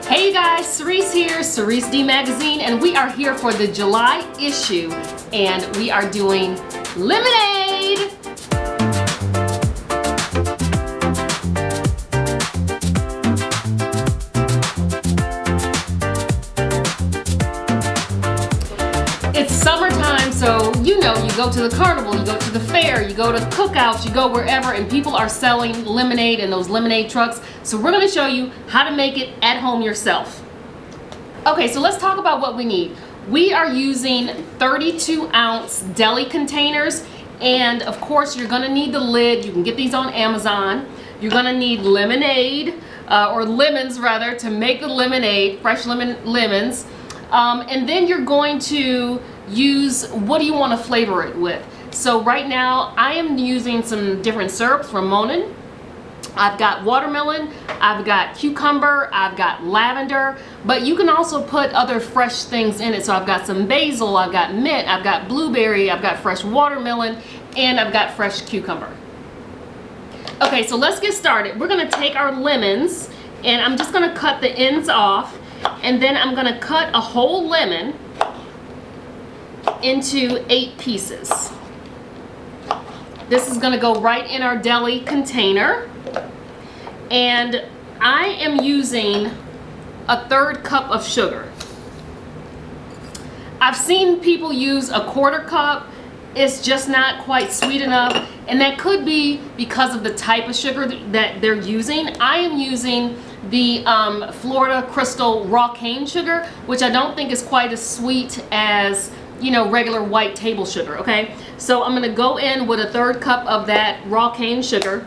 Hey you guys, Cerese here, Cerese D Magazine, and we are here for the July issue, and we are doing lemonade! It's summertime, so you know, you go to the carnival, you go to the fair, you go to cookouts, you go wherever, and people are selling lemonade in those lemonade trucks. So we're going to show you how to make it at home yourself. Okay, so let's talk about what we need. We are using 32-ounce deli containers, and of course you're going to need the lid. You can get these on Amazon. You're going to need lemonade, or lemons rather, to make the lemonade, fresh lemons. And then you're going to use, what do you want to flavor it with? So right now I am using some different syrups from Monin. I've got watermelon, I've got cucumber, I've got lavender, but you can also put other fresh things in it. So I've got some basil, I've got mint, I've got blueberry, I've got fresh watermelon, and I've got fresh cucumber. Okay, so let's get started. We're gonna take our lemons, and I'm just gonna cut the ends off, and then I'm gonna cut a whole lemon into 8 pieces. This is gonna go right in our deli container. And I am using a 1/3 cup of sugar. I've seen people use a 1/4 cup. It's just not quite sweet enough, and that could be because of the type of sugar that they're using. I am using the Florida Crystal raw cane sugar, which I don't think is quite as sweet as, you know, regular white table sugar. Okay, so I'm gonna go in with a 1/3 cup of that raw cane sugar.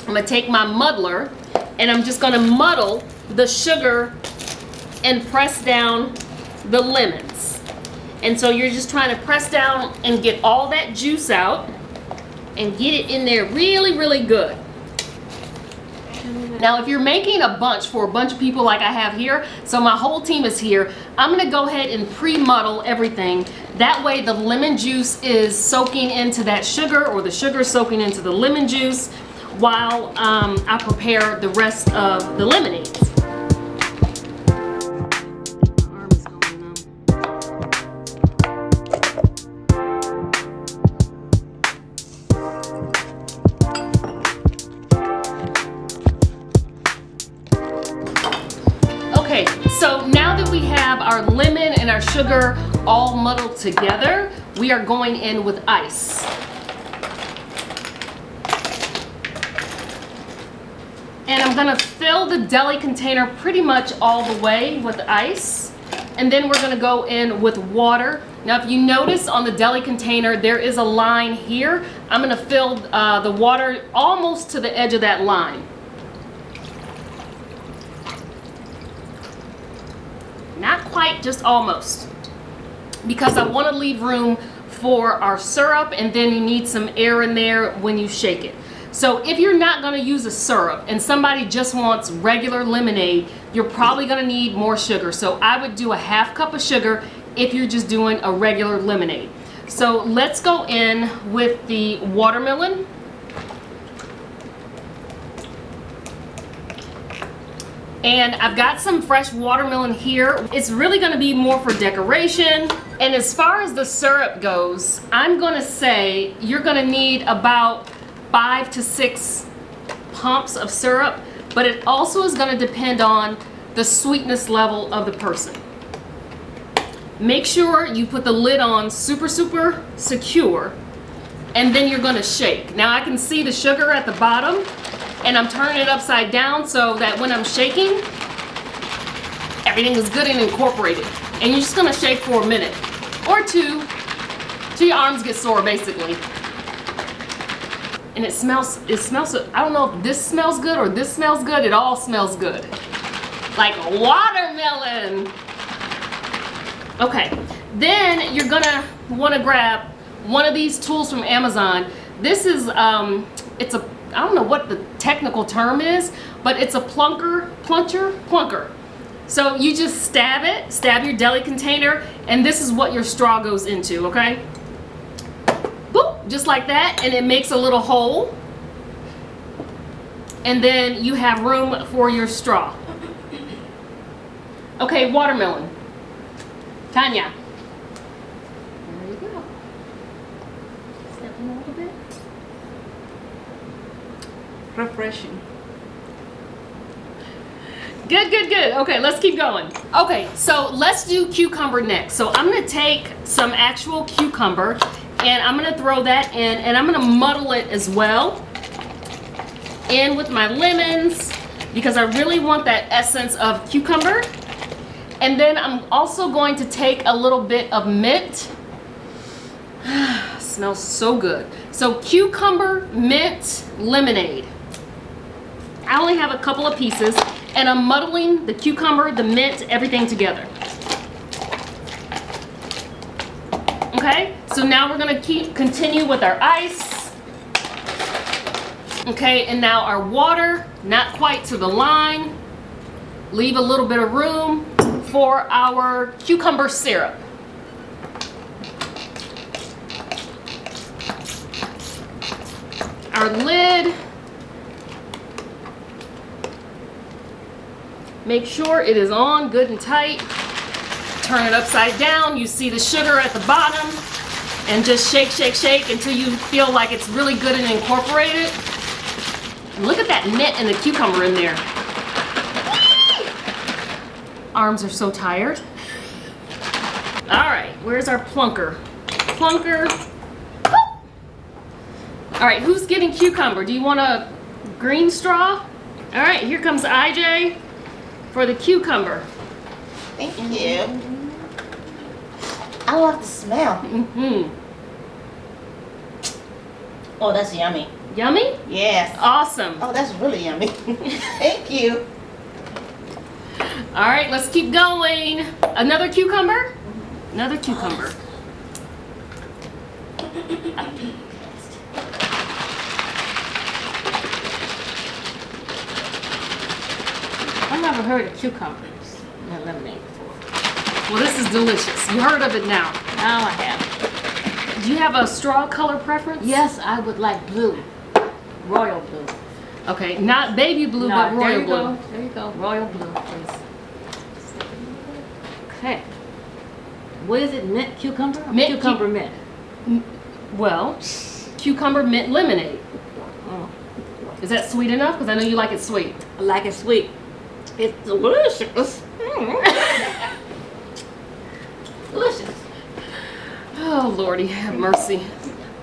I'm gonna take my muddler, and I'm just gonna muddle the sugar and press down the lemons. And so you're just trying to press down and get all that juice out and get it in there really, really good. Now if you're making a bunch for a bunch of people like I have here, so my whole team is here, I'm gonna go ahead and pre-muddle everything. That way the lemon juice is soaking into that sugar, or the sugar is soaking into the lemon juice, while I prepare the rest of the lemonades. Okay, so now that we have our lemon and our sugar all muddled together, we are going in with ice. And I'm gonna fill the deli container pretty much all the way with ice. And then we're gonna go in with water. Now if you notice on the deli container, there is a line here. I'm gonna fill the water almost to the edge of that line. Not quite, just almost. Because I wanna leave room for our syrup, and then you need some air in there when you shake it. So if you're not gonna use a syrup and somebody just wants regular lemonade, you're probably gonna need more sugar. So I would do a 1/2 cup of sugar if you're just doing a regular lemonade. So let's go in with the watermelon. And I've got some fresh watermelon here. It's really gonna be more for decoration. And as far as the syrup goes, I'm gonna say you're gonna need about 5 to 6 pumps of syrup, but it also is going to depend on the sweetness level of the person. Make sure you put the lid on super secure, and then you're going to shake. Now I can see the sugar at the bottom, and I'm turning it upside down so that when I'm shaking, everything is good and incorporated. And you're just going to shake for a minute or two till your arms get sore, basically. And it smells, I don't know if this smells good or this smells good. It all smells good. Like watermelon. Okay, then you're gonna wanna grab one of these tools from Amazon. This is, it's a, I don't know what the technical term is, but it's a plunker. So you just stab your deli container, and this is what your straw goes into, okay? Boop, just like that, and it makes a little hole. And then you have room for your straw. Okay, watermelon. Tanya. There you go. Step in a little bit. Refreshing. Good, good, good. Okay, let's keep going. Okay, so let's do cucumber next. So I'm gonna take some actual cucumber and I'm gonna throw that in and I'm gonna muddle it as well in with my lemons because I really want that essence of cucumber. And then I'm also going to take a little bit of mint. Smells so good. So cucumber mint lemonade. I only have a couple of pieces and I'm muddling the cucumber, the mint, everything together. Okay, so now we're gonna continue with our ice. Okay, and now our water, not quite to the line. Leave a little bit of room for our cucumber syrup. Our lid. Make sure it is on good and tight. Turn it upside down. You see the sugar at the bottom. And just shake, shake, shake until you feel like it's really good and incorporated. And look at that mint and the cucumber in there. Arms are so tired. All right, where's our plunker? Plunker. All right, who's getting cucumber? Do you want a green straw? All right, here comes IJ for the cucumber. Thank you. I love the smell. Mm-hmm. Oh, that's yummy. Yummy? Yes. Awesome. Oh, that's really yummy. Thank you. All right, let's keep going. Another cucumber? Another cucumber. I've never heard of cucumbers in lemonade before. Well, this is delicious. You heard of it now. Now I have. Do you have a straw color preference? Yes, I would like blue. Royal blue. Okay, not baby blue, but there royal you blue. go. There you go. Royal blue, please. Okay. What is it? Mint cucumber? Or Mint cucumber mint. Well, cucumber mint lemonade. Oh, Is that sweet enough? Because I know you like it sweet. I like it sweet. It's delicious. Delicious. Oh, Lordy, have mercy.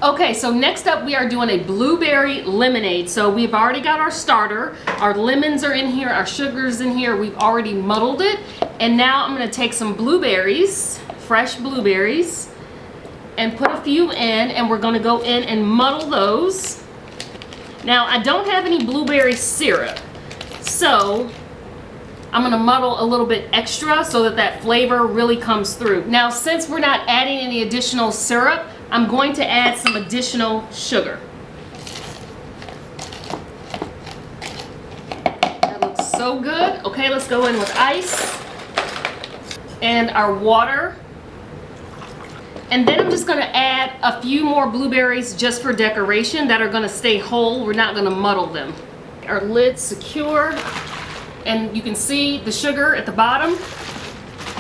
Okay, so next up we are doing a blueberry lemonade. So we've already got our starter. Our lemons are in here, our sugar's in here. We've already muddled it. And now I'm gonna take some blueberries, fresh blueberries, and put a few in, and we're gonna go in and muddle those. Now, I don't have any blueberry syrup, so I'm gonna muddle a little bit extra so that that flavor really comes through. Now, since we're not adding any additional syrup, I'm going to add some additional sugar. That looks so good. Okay, let's go in with ice and our water. And then I'm just gonna add a few more blueberries just for decoration that are gonna stay whole. We're not gonna muddle them. Our lid's secure. And you can see the sugar at the bottom.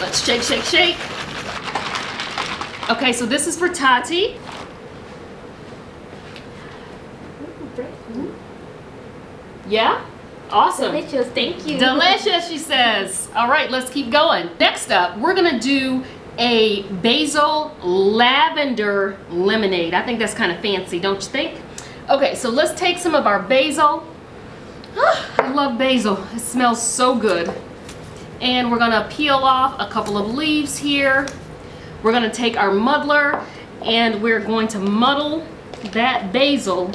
Let's shake, shake, shake. Okay, so this is for Tati. Yeah? Awesome. Delicious, thank you. Delicious, she says. All right, let's keep going. Next up, we're gonna do a basil lavender lemonade. I think that's kind of fancy, don't you think? Okay, so let's take some of our basil. I love basil. It smells so good. And we're gonna peel off a couple of leaves here. We're gonna take our muddler and we're going to muddle that basil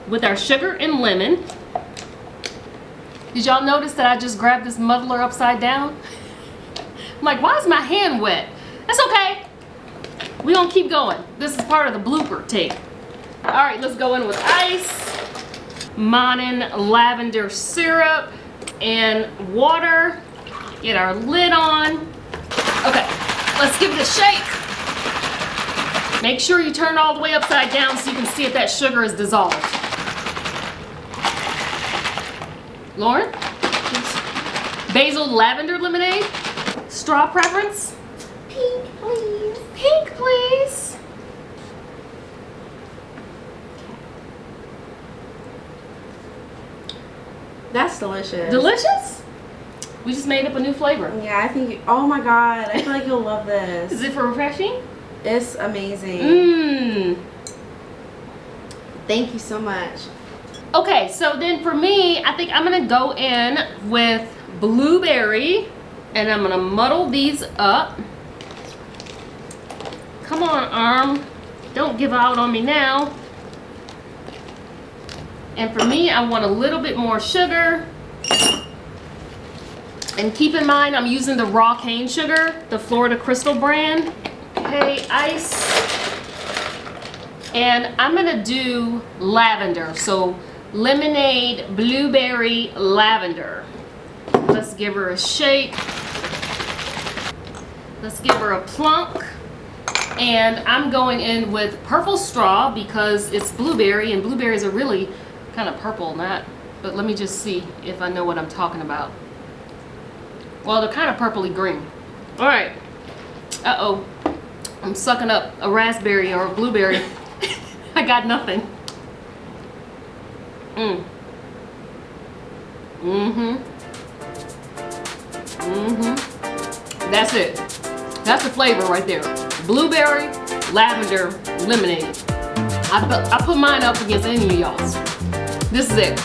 with our sugar and lemon. Did y'all notice that I just grabbed this muddler upside down? I'm like, why is my hand wet? That's okay. We're gonna keep going. This is part of the blooper tape. All right, let's go in with ice. Monin lavender syrup and water. Get our lid on. Okay, let's give it a shake. Make sure you turn it all the way upside down so you can see if that sugar is dissolved. Lauren? Basil lavender lemonade? Straw preference? Pink, please. Pink, please. That's delicious. Delicious? We just made up a new flavor. Yeah, I think. Oh my god, I feel like you'll love this. Is it for refreshing? It's amazing. Mmm. Thank you so much. Okay, so then for me, I think I'm gonna go in with blueberry and I'm gonna muddle these up. Come on, arm. Don't give out on me now. And for me, I want a little bit more sugar. And keep in mind, I'm using the raw cane sugar, the Florida Crystal brand. Okay, ice. And I'm gonna do lavender. So lemonade, blueberry, lavender. Let's give her a shake. Let's give her a plunk. And I'm going in with purple straw because it's blueberry, and blueberries are really kind of purple, but let me just see if I know what I'm talking about. Well, they're kind of purpley green. All right. Uh-oh. I'm sucking up a raspberry or a blueberry. I got nothing. That's it. That's the flavor right there. Blueberry, lavender, lemonade. I put mine up against any of y'all's. This is it.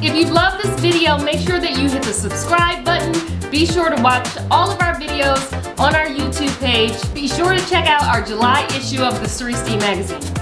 If you love this video, make sure that you hit the subscribe button. Be sure to watch all of our videos on our YouTube page. Be sure to check out our July issue of the Cerese D Magazine.